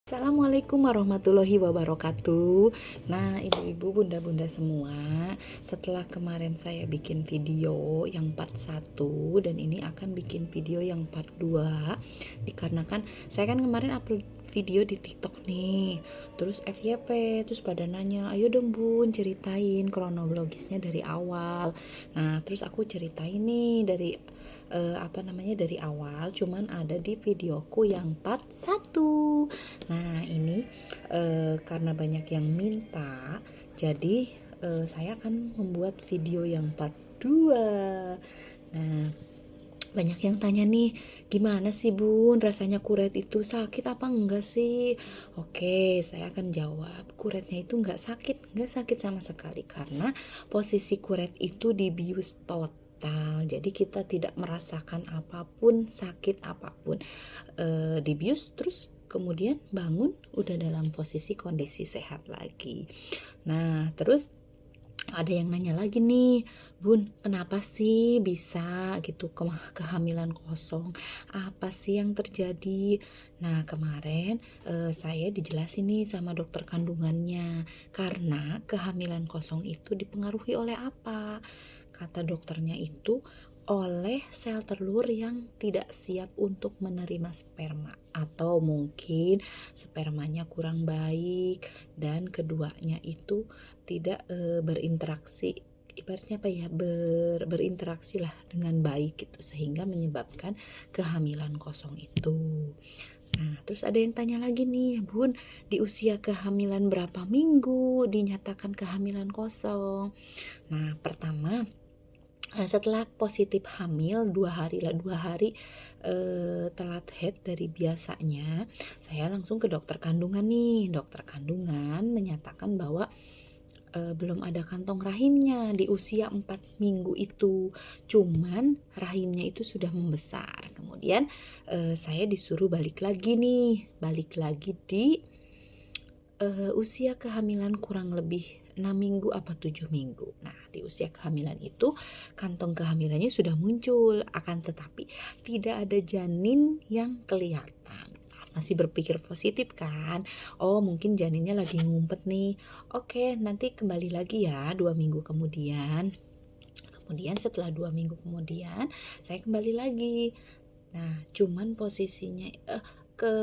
Assalamualaikum warahmatullahi wabarakatuh. Nah, ibu-ibu, bunda-bunda semua, setelah kemarin saya bikin video yang part 1 dan ini akan bikin video yang part 2, dikarenakan saya kan kemarin upload video di TikTok nih. Terus FYP, terus pada nanya, "Ayo dong Bun, ceritain kronologisnya dari awal." Nah, terus aku ceritain nih dari dari awal, cuman ada di videoku yang part 1. Nah, ini karena banyak yang minta, jadi saya akan membuat video yang part 2. Nah, banyak yang tanya nih, gimana sih Bun, rasanya kuret itu sakit apa enggak sih? Oke, saya akan jawab, kuretnya itu enggak sakit sama sekali, karena posisi kuret itu dibius total. Jadi kita tidak merasakan apapun, sakit apapun. Dibius terus kemudian bangun udah dalam posisi kondisi sehat lagi. Nah, terus ada yang nanya lagi nih, Bun, kenapa sih bisa gitu kehamilan kosong? Apa sih yang terjadi? Nah, kemarin saya dijelasin nih sama dokter kandungannya, karena kehamilan kosong itu dipengaruhi oleh apa? Kata dokternya itu oleh sel telur yang tidak siap untuk menerima sperma, atau mungkin spermanya kurang baik dan keduanya itu tidak berinteraksi, ibaratnya apa ya, berinteraksi lah dengan baik gitu, sehingga menyebabkan kehamilan kosong itu. Nah, terus ada yang tanya lagi nih, Bun, di usia kehamilan berapa minggu dinyatakan kehamilan kosong? Nah, pertama, setelah positif hamil 2 hari telat head dari biasanya, saya langsung ke dokter kandungan nih. Dokter kandungan menyatakan bahwa belum ada kantong rahimnya di usia 4 minggu itu, cuman rahimnya itu sudah membesar. Kemudian saya disuruh balik lagi di usia kehamilan kurang lebih 6 minggu apa 7 minggu. Nah, di usia kehamilan itu kantong kehamilannya sudah muncul, akan tetapi tidak ada janin yang kelihatan. Masih berpikir positif kan? Oh, mungkin janinnya lagi ngumpet nih. Oke, nanti kembali lagi ya 2 minggu kemudian. Kemudian setelah 2 minggu kemudian saya kembali lagi. Nah, cuman posisinya ke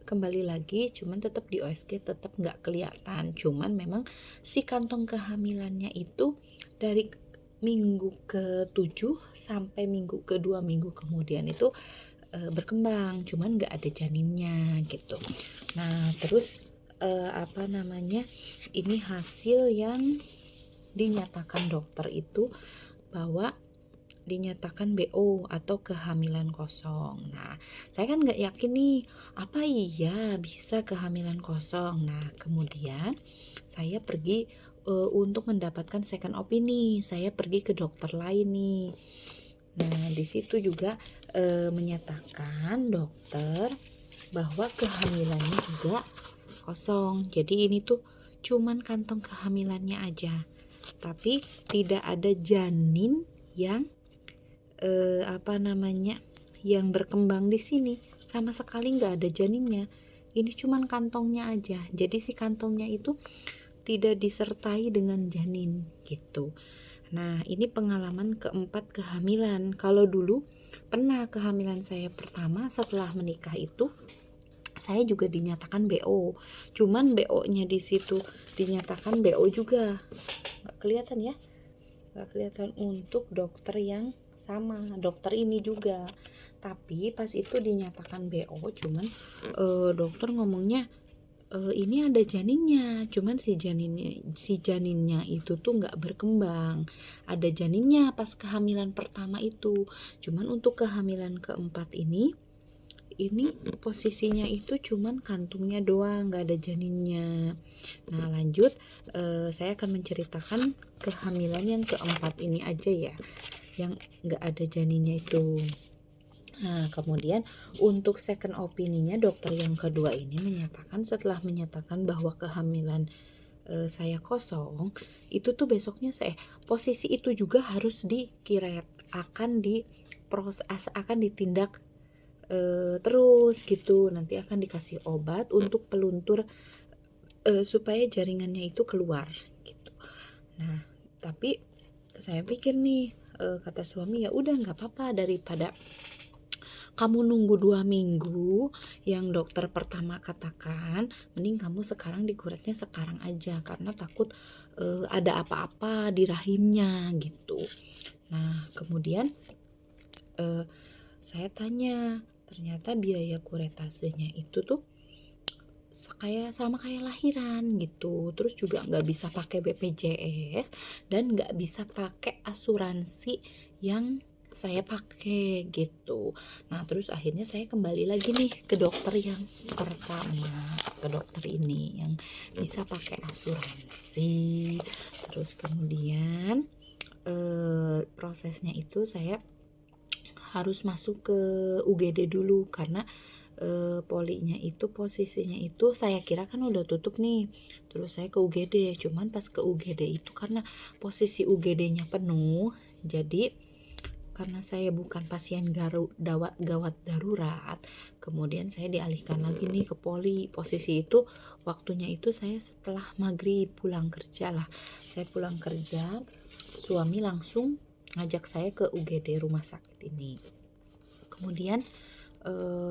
kembali lagi, cuman tetap di OSG tetap nggak kelihatan. Cuman memang si kantong kehamilannya itu dari minggu ke-7 sampai minggu ke-2 minggu kemudian itu berkembang, cuman nggak ada janinnya gitu. Nah, terus ini hasil yang dinyatakan dokter itu bahwa dinyatakan BO atau kehamilan kosong. Nah, saya kan nggak yakin nih, apa iya bisa kehamilan kosong. Nah, kemudian saya pergi untuk mendapatkan second opini. Saya pergi ke dokter lain nih. Nah, di situ juga menyatakan dokter bahwa kehamilannya juga kosong. Jadi ini tuh cuman kantong kehamilannya aja, tapi tidak ada janin yang yang berkembang di sini, sama sekali nggak ada janinnya. Ini cuman kantongnya aja. Jadi si kantongnya itu tidak disertai dengan janin gitu. Nah, ini pengalaman keempat kehamilan. Kalau dulu pernah kehamilan saya pertama setelah menikah itu, saya juga dinyatakan BO. Cuman BO-nya di situ dinyatakan BO juga. Nggak kelihatan ya? Nggak kelihatan untuk dokter yang sama, dokter ini juga. Tapi pas itu dinyatakan BO, cuman dokter ngomongnya ini ada janinnya, cuman si janinnya itu tuh nggak berkembang. Ada janinnya pas kehamilan pertama itu, cuman untuk kehamilan keempat ini posisinya itu cuman kantungnya doang, nggak ada janinnya. Nah, lanjut, saya akan menceritakan kehamilan yang keempat ini aja ya, yang nggak ada janinnya itu. Nah, kemudian untuk second opininya dokter yang kedua ini menyatakan, setelah menyatakan bahwa kehamilan saya kosong, itu tuh besoknya posisi itu juga harus dikiret, akan ditindak terus gitu. Nanti akan dikasih obat untuk peluntur supaya jaringannya itu keluar gitu. Nah, tapi saya pikir nih, kata suami, ya udah nggak apa-apa, daripada kamu nunggu 2 minggu yang dokter pertama katakan, mending kamu sekarang dikuretnya sekarang aja, karena takut ada apa-apa di rahimnya gitu. Nah, kemudian saya tanya, ternyata biaya kuretasenya itu tuh sama kayak lahiran gitu. Terus juga nggak bisa pakai BPJS dan nggak bisa pakai asuransi yang saya pakai gitu. Nah, terus akhirnya saya kembali lagi nih ke dokter yang pertama, ke dokter ini yang bisa pakai asuransi. Terus kemudian prosesnya itu saya harus masuk ke UGD dulu, karena polinya itu posisinya itu saya kira kan udah tutup nih. Terus saya ke UGD, cuman pas ke UGD itu karena posisi UGD-nya penuh, jadi karena saya bukan pasien gawat darurat, kemudian saya dialihkan lagi nih ke poli. Posisi itu waktunya itu saya setelah maghrib pulang kerja lah. Saya pulang kerja, suami langsung ngajak saya ke UGD rumah sakit ini. Kemudian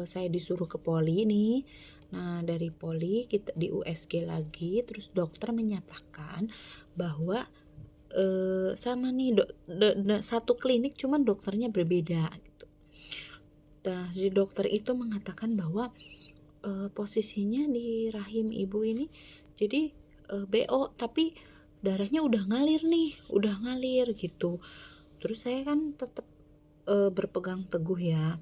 saya disuruh ke poli nih. Nah, dari poli kita di USG lagi, terus dokter menyatakan bahwa sama nih satu klinik, cuman dokternya berbeda gitu. Nah, si dokter itu mengatakan bahwa posisinya di rahim ibu ini jadi BO, tapi darahnya udah ngalir gitu. Terus saya kan tetap berpegang teguh ya,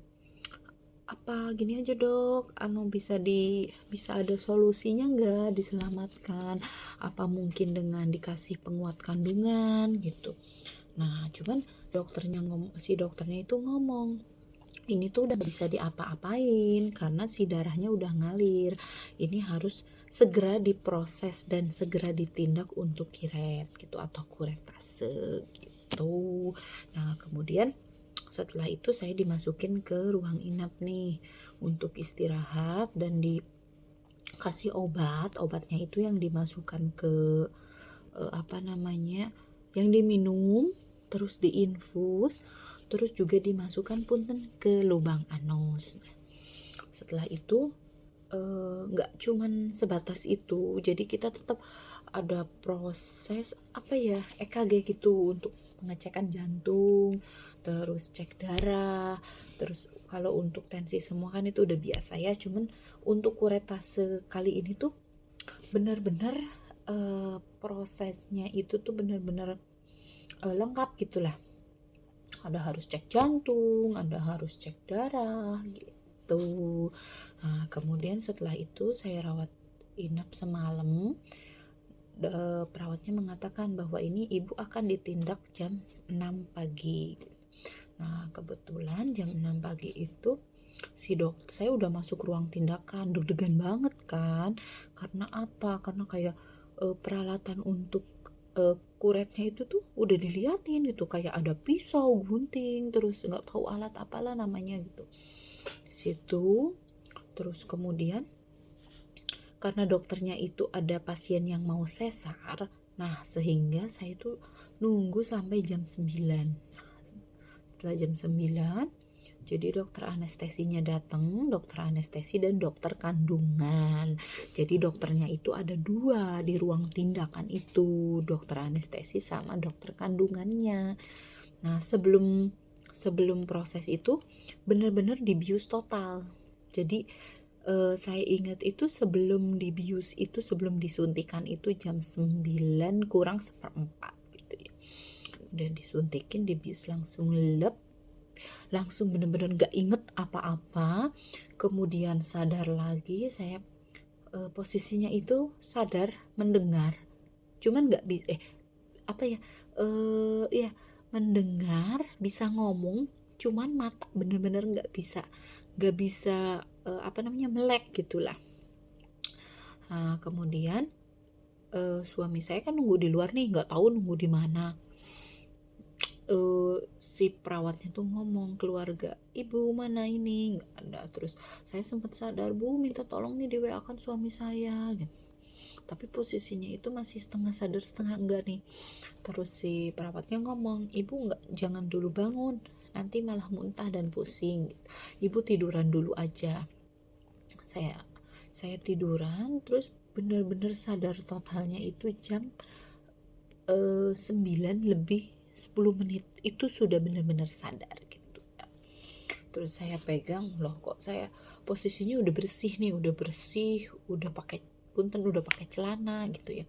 apa gini aja dok, bisa ada solusinya nggak, diselamatkan, apa mungkin dengan dikasih penguat kandungan gitu. Nah, cuman si dokternya itu ngomong, ini tuh udah bisa diapa-apain karena si darahnya udah ngalir, ini harus segera diproses dan segera ditindak untuk kiret gitu atau kuretase gitu. Nah, kemudian setelah itu saya dimasukin ke ruang inap nih untuk istirahat dan dikasih obatnya itu yang dimasukkan ke yang diminum, terus diinfus, terus juga dimasukkan punten ke lubang anus. Setelah itu nggak cuman sebatas itu, jadi kita tetap ada proses EKG gitu untuk pengecekan jantung, terus cek darah, terus kalau untuk tensi semua kan itu udah biasa ya. Cuman untuk kuretase kali ini tuh benar-benar prosesnya itu tuh benar-benar lengkap gitulah. Ada harus cek jantung, ada harus cek darah gitu. Nah, kemudian setelah itu saya rawat inap semalam. Perawatnya mengatakan bahwa ini ibu akan ditindak jam 6 pagi. Nah, kebetulan jam 6 pagi itu saya udah masuk ruang tindakan, deg-degan banget kan. Karena apa? Karena kayak peralatan untuk kuretnya itu tuh udah diliatin gitu, kayak ada pisau, gunting, terus nggak tahu alat apalah namanya gitu di situ. Terus kemudian karena dokternya itu ada pasien yang mau sesar, nah sehingga saya itu nunggu sampai jam 9. Nah, setelah jam 9 jadi dokter anestesinya datang, dokter anestesi dan dokter kandungan. Jadi dokternya itu ada 2 di ruang tindakan itu, dokter anestesi sama dokter kandungannya. Nah, sebelum proses itu benar-benar dibius total. Jadi saya ingat itu sebelum dibius itu, sebelum disuntikan itu jam 9 kurang seperempat gitu ya. Udah disuntikin, dibius langsung langsung bener-bener gak inget apa-apa. Kemudian sadar lagi, saya posisinya itu sadar mendengar, cuman gak bisa mendengar, bisa ngomong, cuman mata bener-bener gak bisa melek gitulah. Nah, kemudian suami saya kan nunggu di luar nih, nggak tahu nunggu di mana. si perawatnya tuh ngomong keluarga, "Ibu mana ini?" Nggak ada. Terus saya sempat sadar, "Bu, minta tolong nih di WA kan suami saya," gitu. Tapi posisinya itu masih setengah sadar setengah enggak nih. Terus si perawatnya ngomong, "Ibu nggak, jangan dulu bangun, nanti malah muntah dan pusing. Ibu tiduran dulu aja." Saya tiduran, terus bener-bener sadar totalnya itu jam 9 lebih 10 menit. Itu sudah benar-benar sadar gitu. Terus saya pegang, loh kok saya posisinya udah bersih nih, udah bersih, udah pakai punten, udah pakai celana gitu ya.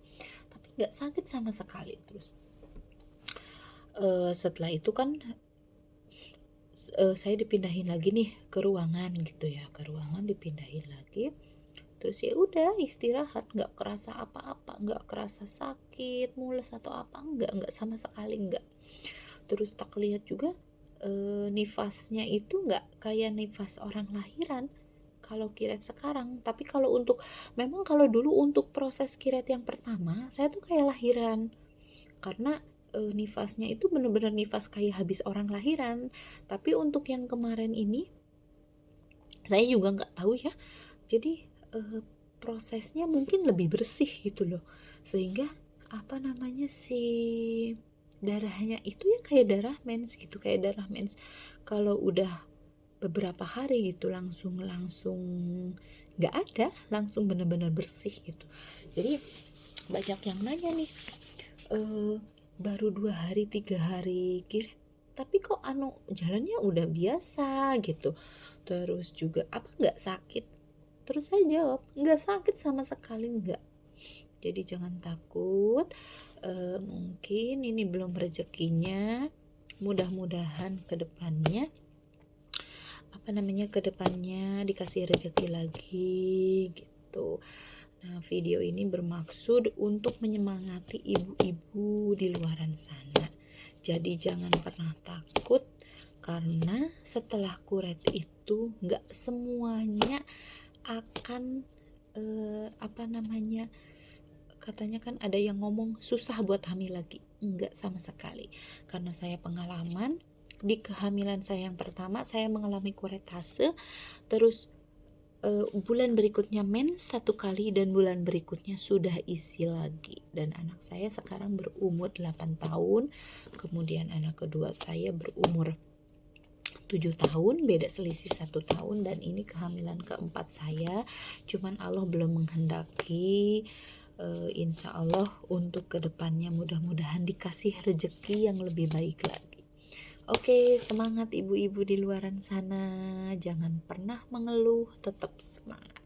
Tapi nggak sakit sama sekali. Terus setelah itu kan saya dipindahin lagi nih ke ruangan gitu ya, ke ruangan dipindahin lagi. Terus ya udah istirahat, nggak kerasa apa-apa, nggak kerasa sakit mules atau apa, nggak sama sekali nggak. Terus tak lihat juga nifasnya itu nggak kayak nifas orang lahiran kalau kiret sekarang. Tapi kalau untuk, memang kalau dulu untuk proses kiret yang pertama saya tuh kayak lahiran, karena nifasnya itu bener-bener nifas kayak habis orang lahiran. Tapi untuk yang kemarin ini saya juga nggak tahu ya, jadi prosesnya mungkin lebih bersih gitu loh, sehingga apa namanya, si darahnya itu ya kayak darah mens gitu, kayak darah mens. Kalau udah beberapa hari gitu langsung nggak ada, langsung bener-bener bersih gitu. Jadi banyak yang nanya nih, baru 2 hari 3 hari kirim, tapi kok jalannya udah biasa gitu, terus juga apa nggak sakit? Terus saya jawab, nggak sakit sama sekali, nggak. Jadi jangan takut, mungkin ini belum rezekinya, mudah-mudahan kedepannya dikasih rezeki lagi gitu. Nah, video ini bermaksud untuk menyemangati ibu-ibu di luaran sana. Jadi jangan pernah takut, karena setelah kuret itu nggak semuanya akan katanya kan ada yang ngomong susah buat hamil lagi. Enggak sama sekali, karena saya pengalaman di kehamilan saya yang pertama saya mengalami kuretase, terus bulan berikutnya mens 1 kali, dan bulan berikutnya sudah isi lagi. Dan anak saya sekarang berumur 8 tahun, kemudian anak kedua saya berumur 7 tahun, beda selisih 1 tahun, dan ini kehamilan keempat saya. Cuman Allah belum menghendaki. Insya Allah untuk kedepannya mudah-mudahan dikasih rezeki yang lebih baik lagi. Oke, semangat ibu-ibu di luaran sana, jangan pernah mengeluh, tetap semangat.